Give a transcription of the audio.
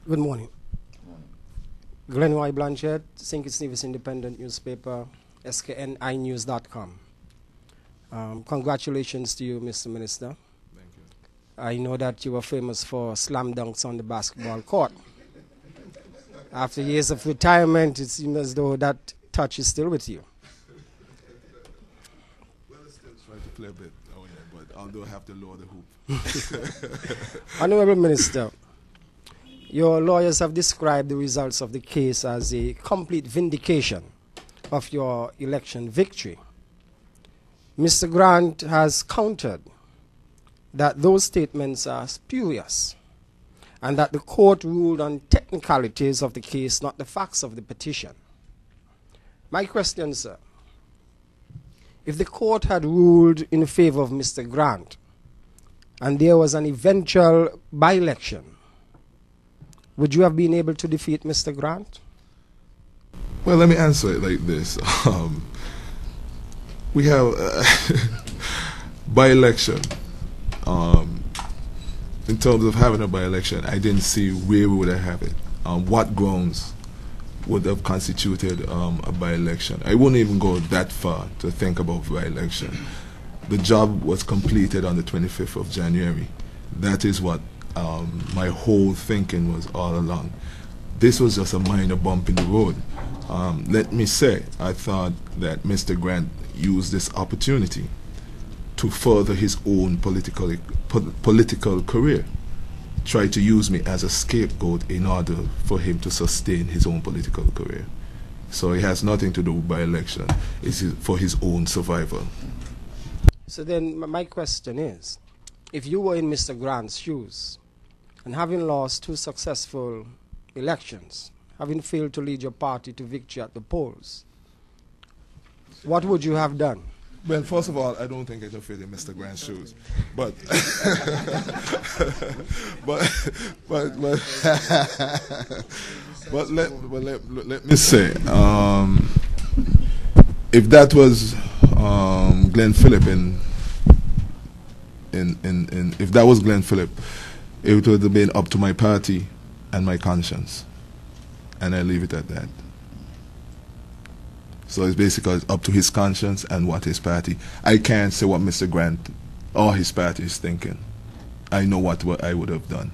Good morning. Glenroy Blanchette, St. Kitts Nevis Independent Newspaper, skninews.com. Congratulations to you, Mr. Minister. Thank you. I know that you were famous for slam dunks on the basketball court. After years of retirement, it seems as though that touch is still with you. Well, I still try to play a bit, but although I have to lower the hoop. Honorable Minister, your lawyers have described the results of the case as a complete vindication of your election victory. Mr. Grant has countered that those statements are spurious and that the court ruled on technicalities of the case, not the facts of the petition. My question, sir, if the court had ruled in favor of Mr. Grant and there was an eventual by-election, would you have been able to defeat Mr. Grant? Well, let me answer it like this. We have by-election. In terms of having a by-election, I didn't see where we would have it. What grounds would have constituted a by-election? I wouldn't even go that far to think about by-election. The job was completed on the 25th of January. That is what my whole thinking was all along. This was just a minor bump in the road. Let me say, I thought that Mr. Grant used this opportunity to further his own political career, tried to use me as a scapegoat in order for him to sustain his own political career. So it has nothing to do with by-election. It's for his own survival. So then my question is, if you were in Mr. Grant's shoes and having lost 2 successful elections, having failed to lead your party to victory at the polls, what would you have done? Well, first of all, I don't think I can fit in Mr. Grant's shoes, but let me say, if that was Glenn Phillip if that was Glenn Phillip, it would have been up to my party and my conscience, and I leave it at that. So it's basically up to his conscience and what his party. I can't say what Mr. Grant or his party is thinking. I know what I would have done.